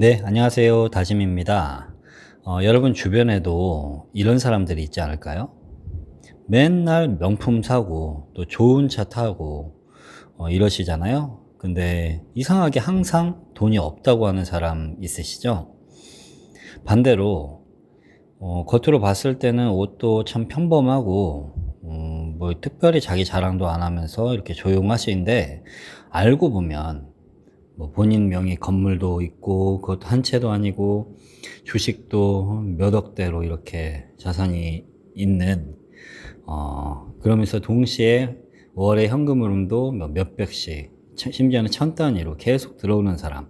네, 안녕하세요. 다짐입니다. 여러분 주변에도 이런 사람들이 있지 않을까요? 맨날 명품 사고, 또 좋은 차 타고, 이러시잖아요. 근데 이상하게 항상 돈이 없다고 하는 사람 있으시죠? 반대로, 겉으로 봤을 때는 옷도 참 평범하고, 뭐 특별히 자기 자랑도 안 하면서 이렇게 조용하신데, 알고 보면 뭐 본인 명의 건물도 있고 그것도 한 채도 아니고 주식도 몇 억대로 이렇게 자산이 있는 그러면서 동시에 월에 현금 흐름도 뭐 몇백씩 심지어는 천 단위로 계속 들어오는 사람,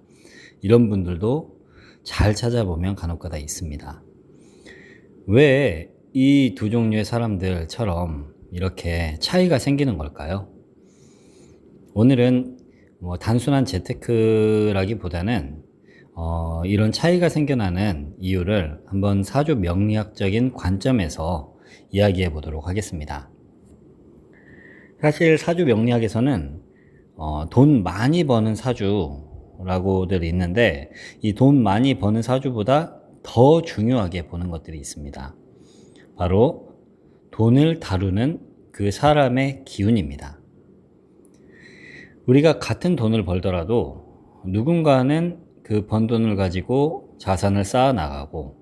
이런 분들도 잘 찾아보면 간혹가다 있습니다. 왜 이 두 종류의 사람들처럼 이렇게 차이가 생기는 걸까요? 오늘은 뭐 단순한 재테크라기보다는 이런 차이가 생겨나는 이유를 한번 사주 명리학적인 관점에서 이야기해 보도록 하겠습니다. 사실 사주 명리학에서는 돈 많이 버는 사주라고들 있는데, 이 돈 많이 버는 사주보다 더 중요하게 보는 것들이 있습니다. 바로 돈을 다루는 그 사람의 기운입니다. 우리가 같은 돈을 벌더라도 누군가는 그 번 돈을 가지고 자산을 쌓아 나가고,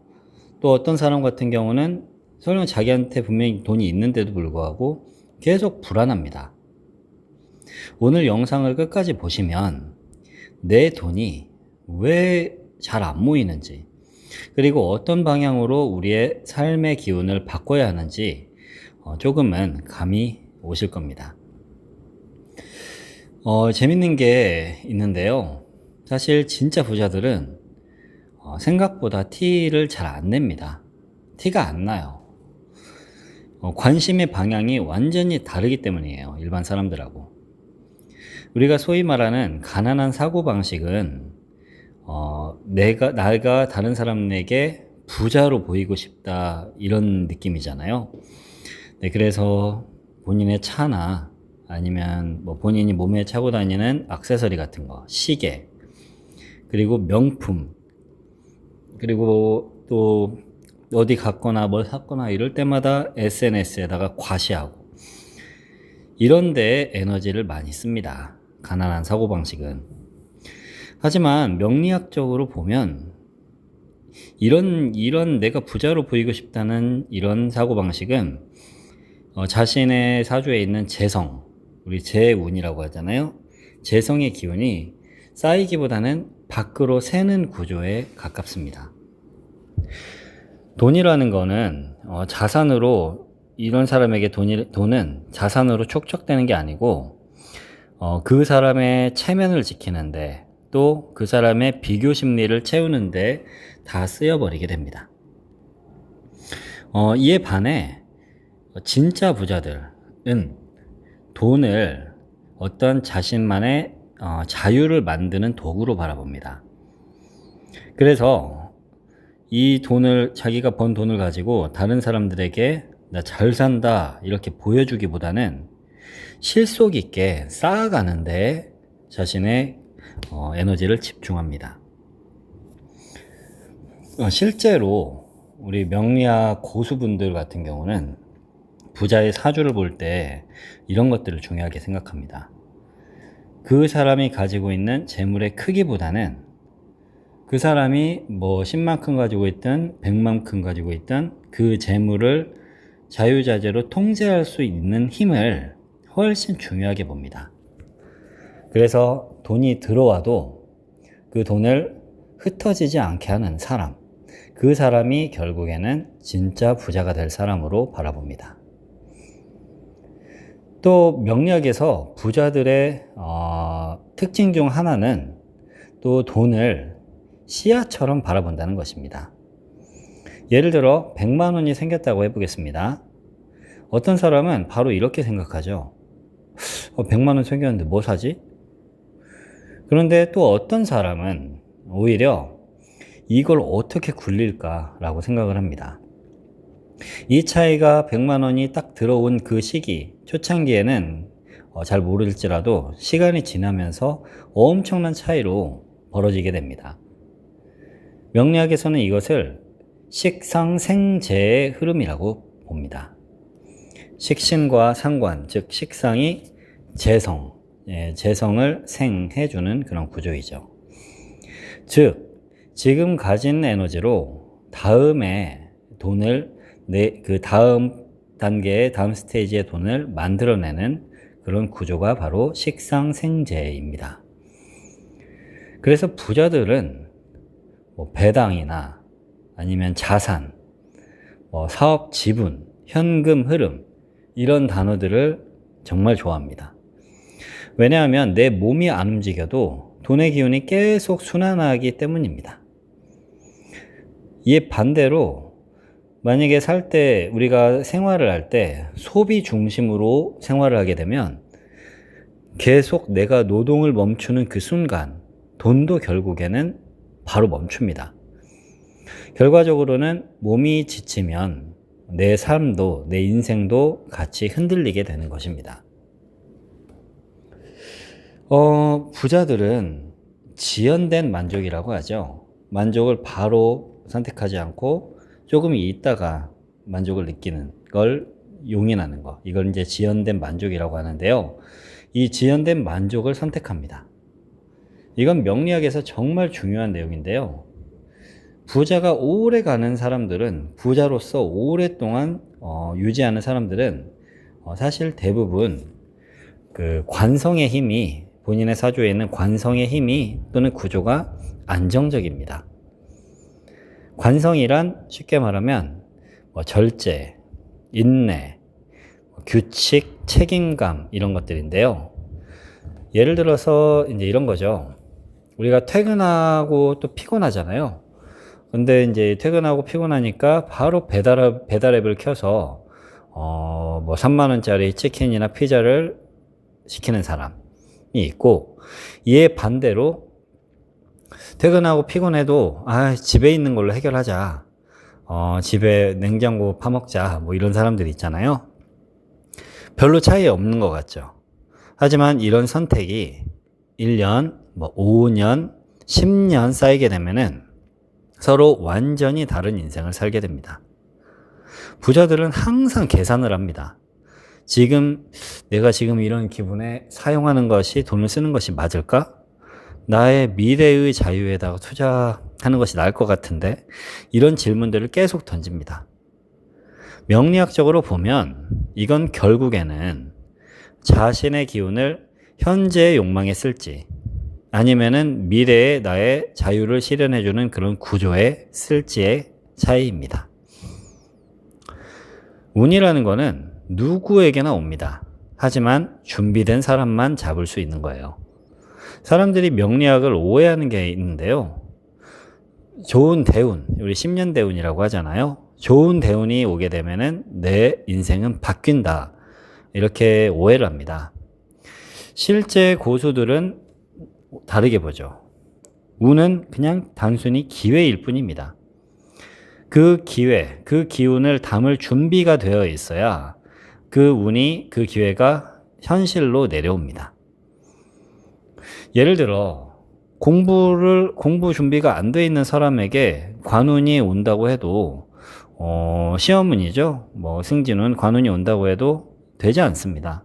또 어떤 사람 같은 경우는 설령 자기한테 분명히 돈이 있는데도 불구하고 계속 불안합니다. 오늘 영상을 끝까지 보시면 내 돈이 왜 잘 안 모이는지, 그리고 어떤 방향으로 우리의 삶의 기운을 바꿔야 하는지 조금은 감이 오실 겁니다. 재밌는 게 있는데요. 사실 진짜 부자들은 생각보다 티를 잘 안 냅니다. 티가 안 나요. 관심의 방향이 완전히 다르기 때문이에요. 일반 사람들하고. 우리가 소위 말하는 가난한 사고방식은 내가 다른 사람에게 부자로 보이고 싶다, 이런 느낌이잖아요. 네, 그래서 본인의 차나 아니면 뭐 본인이 몸에 차고 다니는 액세서리 같은 거, 시계, 그리고 명품, 그리고 또 어디 갔거나 뭘 샀거나 이럴 때마다 SNS에다가 과시하고, 이런 데에 에너지를 많이 씁니다. 가난한 사고방식은. 하지만 명리학적으로 보면 이런 내가 부자로 보이고 싶다는 이런 사고방식은 자신의 사주에 있는 재성, 우리 재운이라고 하잖아요. 재성의 기운이 쌓이기보다는 밖으로 새는 구조에 가깝습니다. 돈이라는 거는 자산으로, 이런 사람에게 돈은 자산으로 축적되는 게 아니고 그 사람의 체면을 지키는데, 또 그 사람의 비교 심리를 채우는데 다 쓰여버리게 됩니다. 이에 반해 진짜 부자들은 돈을 어떤 자신만의 자유를 만드는 도구로 바라봅니다. 그래서 이 돈을, 자기가 번 돈을 가지고 다른 사람들에게 나 잘 산다 이렇게 보여주기보다는 실속 있게 쌓아가는데 자신의 에너지를 집중합니다. 실제로 우리 명리학 고수분들 같은 경우는 부자의 사주를 볼 때 이런 것들을 중요하게 생각합니다. 그 사람이 가지고 있는 재물의 크기보다는 그 사람이 뭐 10만큼 가지고 있든 100만큼 가지고 있든 그 재물을 자유자재로 통제할 수 있는 힘을 훨씬 중요하게 봅니다. 그래서 돈이 들어와도 그 돈을 흩어지지 않게 하는 사람, 그 사람이 결국에는 진짜 부자가 될 사람으로 바라봅니다. 또 명리학에서 부자들의 특징 중 하나는 또 돈을 씨앗처럼 바라본다는 것입니다. 예를 들어 100만 원이 생겼다고 해보겠습니다. 어떤 사람은 바로 이렇게 생각하죠. 100만 원 생겼는데 뭐 사지? 그런데 또 어떤 사람은 오히려 이걸 어떻게 굴릴까 라고 생각을 합니다. 이 차이가 100만 원이 딱 들어온 그 시기, 초창기에는 잘 모를지라도 시간이 지나면서 엄청난 차이로 벌어지게 됩니다. 명리학에서는 이것을 식상생재의 흐름이라고 봅니다. 식신과 상관, 즉 식상이 재성, 재성을 생해주는 그런 구조이죠. 즉 지금 가진 에너지로 다음에 돈을 그 다음 단계의 다음 스테이지의 돈을 만들어내는 그런 구조가 바로 식상생재입니다. 그래서 부자들은 뭐 배당이나 아니면 자산, 사업 지분, 현금 흐름 이런 단어들을 정말 좋아합니다. 왜냐하면 내 몸이 안 움직여도 돈의 기운이 계속 순환하기 때문입니다. 이에 반대로 만약에 살 때 우리가 생활을 할 때 소비 중심으로 생활을 하게 되면 계속 내가 노동을 멈추는 그 순간 돈도 결국에는 바로 멈춥니다. 결과적으로는 몸이 지치면 내 삶도 내 인생도 같이 흔들리게 되는 것입니다. 부자들은 지연된 만족이라고 하죠. 만족을 바로 선택하지 않고 조금 있다가 만족을 느끼는 걸 용인하는 거. 이걸 이제 지연된 만족이라고 하는데요. 이 지연된 만족을 선택합니다. 이건 명리학에서 정말 중요한 내용인데요. 부자가 오래 가는 사람들은, 부자로서 오랫동안 유지하는 사람들은 사실 대부분 그 관성의 힘이, 본인의 사주에 있는 관성의 힘이 또는 구조가 안정적입니다. 관성이란 쉽게 말하면 절제, 인내, 규칙, 책임감 이런 것들인데요. 예를 들어서 이제 이런 거죠. 우리가 퇴근하고 또 피곤하잖아요. 근데 이제 퇴근하고 피곤하니까 바로 배달 앱을 켜서 3만 원짜리 치킨이나 피자를 시키는 사람이 있고, 이에 반대로 퇴근하고 피곤해도 집에 있는 걸로 해결하자, 집에 냉장고 파먹자, 뭐 이런 사람들이 있잖아요. 별로 차이 없는 것 같죠. 하지만 이런 선택이 1년, 5년, 10년 쌓이게 되면은 서로 완전히 다른 인생을 살게 됩니다. 부자들은 항상 계산을 합니다. 내가 지금 이런 기분에 사용하는 것이, 돈을 쓰는 것이 맞을까? 나의 미래의 자유에다가 투자하는 것이 나을 것 같은데, 이런 질문들을 계속 던집니다. 명리학적으로 보면 이건 결국에는 자신의 기운을 현재의 욕망에 쓸지 아니면은 미래의 나의 자유를 실현해주는 그런 구조에 쓸지의 차이입니다. 운이라는 거는 누구에게나 옵니다. 하지만 준비된 사람만 잡을 수 있는 거예요. 사람들이 명리학을 오해하는 게 있는데요. 좋은 대운, 우리 10년 대운이라고 하잖아요. 좋은 대운이 오게 되면은 내 인생은 바뀐다, 이렇게 오해를 합니다. 실제 고수들은 다르게 보죠. 운은 그냥 단순히 기회일 뿐입니다. 그 기회, 그 기운을 담을 준비가 되어 있어야 그 운이, 그 기회가 현실로 내려옵니다. 예를 들어 공부 준비가 안 돼 있는 사람에게 관운이 온다고 해도 시험운이죠. 승진운, 관운이 온다고 해도 되지 않습니다.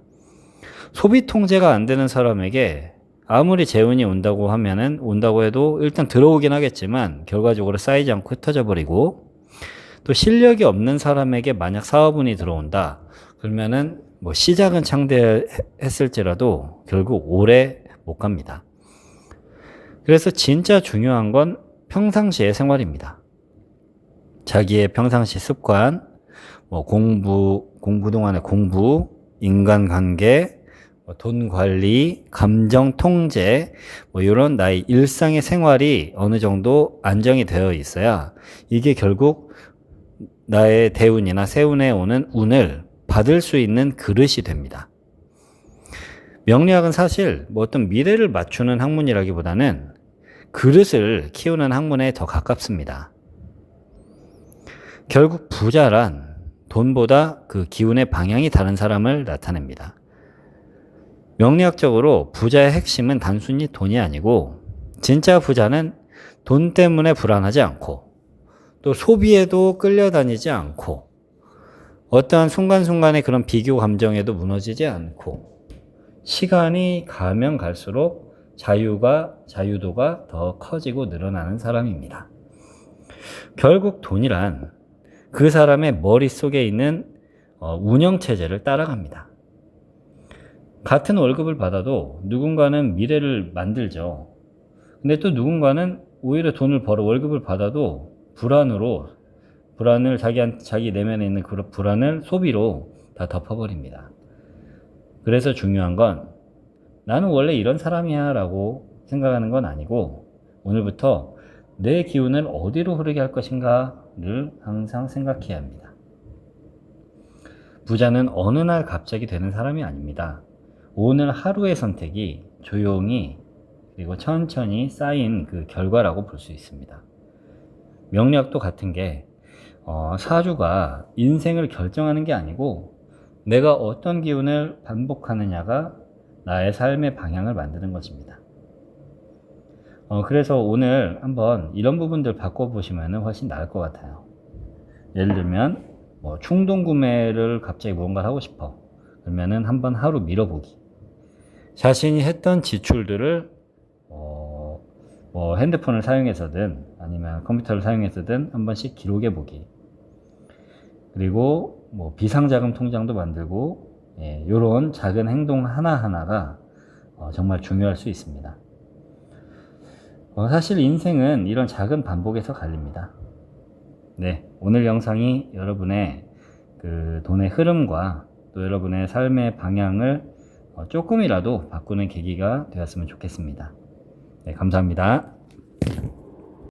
소비 통제가 안 되는 사람에게 아무리 재운이 온다고 해도 일단 들어오긴 하겠지만 결과적으로 쌓이지 않고 흩어져 버리고, 또 실력이 없는 사람에게 만약 사업운이 들어온다 그러면은 시작은 창대했을지라도 결국 오래 못 갑니다. 그래서 진짜 중요한 건 평상시의 생활입니다. 자기의 평상시 습관, 공부 동안의 공부, 인간관계, 돈 관리, 감정 통제, 이런 나의 일상의 생활이 어느 정도 안정이 되어 있어야 이게 결국 나의 대운이나 세운에 오는 운을 받을 수 있는 그릇이 됩니다. 명리학은 사실 어떤 미래를 맞추는 학문이라기보다는 그릇을 키우는 학문에 더 가깝습니다. 결국 부자란 돈보다 그 기운의 방향이 다른 사람을 나타냅니다. 명리학적으로 부자의 핵심은 단순히 돈이 아니고, 진짜 부자는 돈 때문에 불안하지 않고 또 소비에도 끌려다니지 않고 어떠한 순간순간의 그런 비교 감정에도 무너지지 않고 시간이 가면 갈수록 자유도가 더 커지고 늘어나는 사람입니다. 결국 돈이란 그 사람의 머릿속에 있는 운영체제를 따라갑니다. 같은 월급을 받아도 누군가는 미래를 만들죠. 근데 또 누군가는 오히려 돈을 벌어 월급을 받아도 불안을 자기 내면에 있는 그런 불안을 소비로 다 덮어버립니다. 그래서 중요한 건 나는 원래 이런 사람이야 라고 생각하는 건 아니고 오늘부터 내 기운을 어디로 흐르게 할 것인가를 항상 생각해야 합니다. 부자는 어느 날 갑자기 되는 사람이 아닙니다. 오늘 하루의 선택이 조용히 그리고 천천히 쌓인 그 결과라고 볼 수 있습니다. 명리학도 같은 게 사주가 인생을 결정하는 게 아니고 내가 어떤 기운을 반복하느냐가 나의 삶의 방향을 만드는 것입니다. 그래서 오늘 한번 이런 부분들 바꿔보시면 훨씬 나을 것 같아요. 예를 들면 충동 구매를 갑자기 뭔가를 하고 싶어. 그러면은 한번 하루 미뤄보기. 자신이 했던 지출들을 핸드폰을 사용해서든 아니면 컴퓨터를 사용해서든 한 번씩 기록해 보기. 그리고 비상자금 통장도 만들고 이런 작은 행동 하나하나가 정말 중요할 수 있습니다. 사실 인생은 이런 작은 반복에서 갈립니다. 네, 오늘 영상이 여러분의 그 돈의 흐름과 또 여러분의 삶의 방향을 조금이라도 바꾸는 계기가 되었으면 좋겠습니다. 네, 감사합니다.